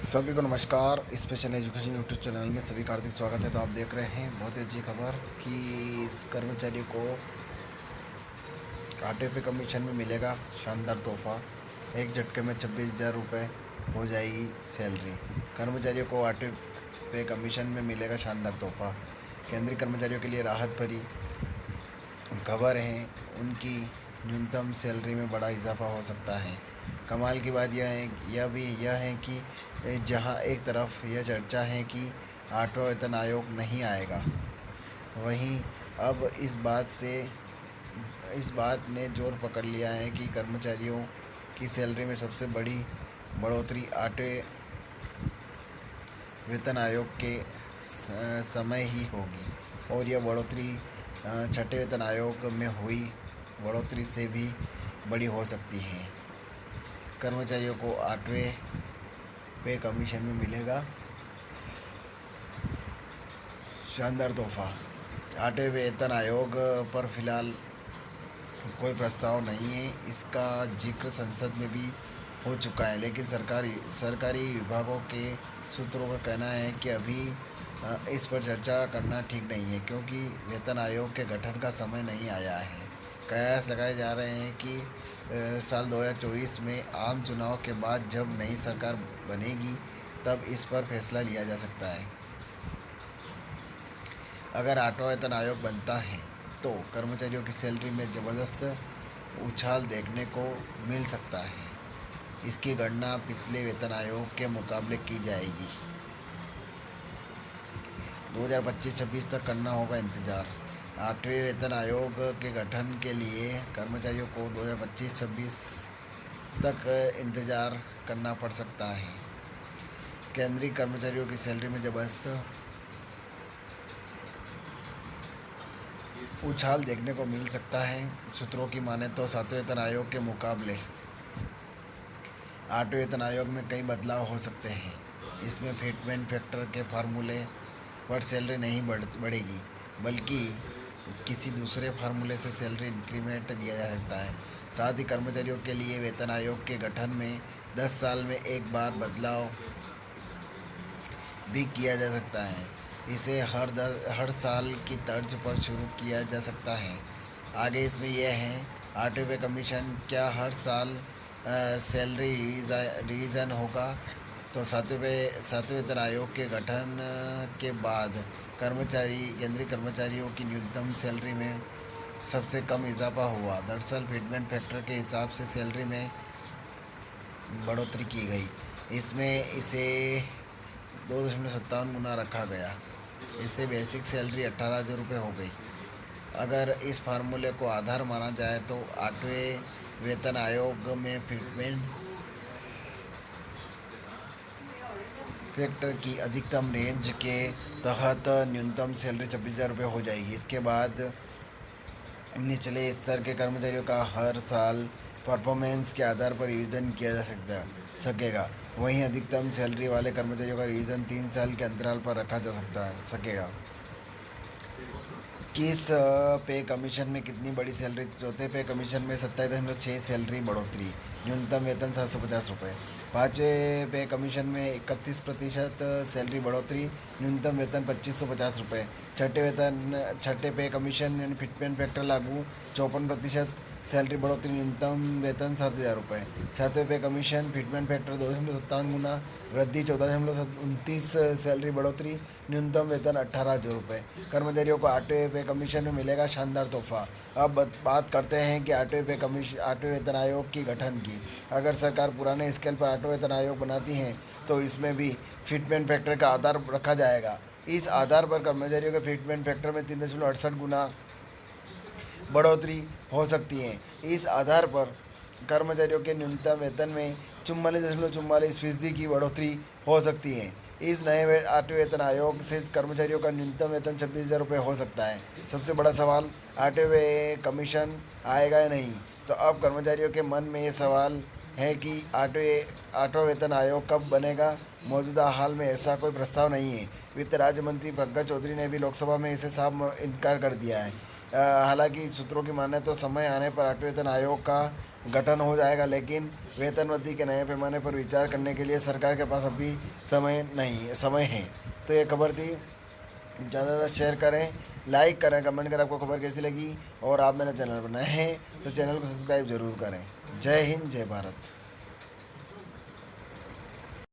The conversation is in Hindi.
सभी को नमस्कार। स्पेशल एजुकेशन यूट्यूब चैनल में सभी का हार्दिक स्वागत है। तो आप देख रहे हैं बहुत ही अच्छी खबर कि इस कर्मचारियों को आटे पे कमीशन में मिलेगा शानदार तोहफा। एक झटके में 26,000 रुपये हो जाएगी सैलरी। कर्मचारियों को आटे पे कमीशन में मिलेगा शानदार तोहफा। केंद्रीय कर्मचारियों के लिए राहत भरी खबर है। उनकी न्यूनतम सैलरी में बड़ा इजाफा हो सकता है। कमाल की बात यह है कि जहां एक तरफ यह चर्चा है कि आठवां वेतन आयोग नहीं आएगा, वहीं अब इस बात ने जोर पकड़ लिया है कि कर्मचारियों की सैलरी में सबसे बड़ी बढ़ोतरी आठवें वेतन आयोग के समय ही होगी। और यह बढ़ोतरी छठे वेतन आयोग में हुई बढ़ोतरी से भी बड़ी हो सकती है। कर्मचारियों को आठवें पे कमीशन में मिलेगा शानदार तोहफा। आठवें वेतन आयोग पर फिलहाल कोई प्रस्ताव नहीं है। इसका जिक्र संसद में भी हो चुका है, लेकिन सरकारी विभागों के सूत्रों का कहना है कि अभी इस पर चर्चा करना ठीक नहीं है, क्योंकि वेतन आयोग के गठन का समय नहीं आया है। कयास लगाए जा रहे हैं कि साल 2024 में आम चुनाव के बाद जब नई सरकार बनेगी तब इस पर फैसला लिया जा सकता है। अगर आठवां वेतन आयोग बनता है तो कर्मचारियों की सैलरी में ज़बरदस्त उछाल देखने को मिल सकता है। इसकी गणना पिछले वेतन आयोग के मुकाबले की जाएगी। 2025-26 तक करना होगा इंतज़ार। आठवें वेतन आयोग के गठन के लिए कर्मचारियों को 2025-26 तक इंतज़ार करना पड़ सकता है। केंद्रीय कर्मचारियों की सैलरी में ज़बरदस्त उछाल देखने को मिल सकता है। सूत्रों की माने तो सातवें वेतन आयोग के मुकाबले आठवें वेतन आयोग में कई बदलाव हो सकते हैं। इसमें फिटमेंट फैक्टर के फार्मूले पर सैलरी नहीं बढ़ेगी, बल्कि किसी दूसरे फार्मूले से सैलरी इंक्रीमेंट दिया जा सकता है। साथ ही कर्मचारियों के लिए वेतन आयोग के गठन में 10 साल में एक बार बदलाव भी किया जा सकता है। इसे हर साल की तर्ज पर शुरू किया जा सकता है। आगे इसमें यह है, आठवें पे कमीशन क्या हर साल सैलरी रिवीजन होगा? तो सातवें वेतन आयोग के गठन के बाद केंद्रीय कर्मचारियों की न्यूनतम सैलरी में सबसे कम इजाफा हुआ। दरअसल फिटमेंट फैक्टर के हिसाब से सैलरी में बढ़ोतरी की गई। इसमें इसे 2.57 गुना रखा गया। इससे बेसिक सैलरी 18,000 रुपये हो गई। अगर इस फार्मूले को आधार माना जाए तो आठवें वेतन आयोग में फिटमेंट फैक्टर की अधिकतम रेंज के तहत न्यूनतम सैलरी 26,000 रुपये हो जाएगी। इसके बाद निचले स्तर के कर्मचारियों का हर साल परफॉर्मेंस के आधार पर रिवीजन किया जा सकेगा। वहीं अधिकतम सैलरी वाले कर्मचारियों का रिवीजन 3 साल के अंतराल पर रखा जा सकेगा। किस पे कमीशन में कितनी बड़ी सैलरी? चौथे पे कमीशन में 27.6 सैलरी बढ़ोतरी, न्यूनतम वेतन 750 रुपये। पाँचवें पे कमीशन में 31% सैलरी बढ़ोतरी, न्यूनतम वेतन 2550 रुपये। छठे पे कमीशन यानी फिटमेंट फैक्टर लागू, 54% सैलरी बढ़ोतरी, न्यूनतम वेतन 7,000 रुपये। सातवें पे कमीशन फिटमेंट फैक्टर 2.57 गुना वृद्धि, 14.29 सैलरी बढ़ोतरी, न्यूनतम वेतन 18,000 रुपये। कर्मचारियों को आठवें पे कमीशन में मिलेगा शानदार तोहफा। अब बात करते हैं कि आठवें वेतन आयोग की गठन की। अगर सरकार पुराने स्केल पर आठवें वेतन आयोग बनाती है तो इसमें भी फिटमेंट फैक्टर का आधार रखा जाएगा। इस आधार पर कर्मचारियों के फिटमेंट फैक्टर में 3.68 गुना बढ़ोतरी हो सकती है। इस आधार पर कर्मचारियों के न्यूनतम वेतन में 44.44% की बढ़ोतरी हो सकती है। इस नए आठवें वेतन आयोग से कर्मचारियों का न्यूनतम वेतन 26,000 रुपये हो सकता है। सबसे बड़ा सवाल, आठवें कमीशन आएगा या नहीं? तो अब कर्मचारियों के मन में ये सवाल है कि आठवां वेतन आयोग कब बनेगा। मौजूदा हाल में ऐसा कोई प्रस्ताव नहीं है। वित्त राज्य मंत्री पंकज चौधरी ने भी लोकसभा में इसे साफ इनकार कर दिया है। हालांकि सूत्रों की माने तो समय आने पर 8वें वेतन आयोग का गठन हो जाएगा, लेकिन वेतन वृद्धि के नए पैमाने पर विचार करने के लिए सरकार के पास अभी समय है। तो ये खबर थी, ज़्यादा से ज़्यादा शेयर करें, लाइक करें, कमेंट करें आपको खबर कैसी लगी। और आप मेरे चैनल पर नए हैं तो चैनल को सब्सक्राइब ज़रूर करें। जय हिंद, जय भारत।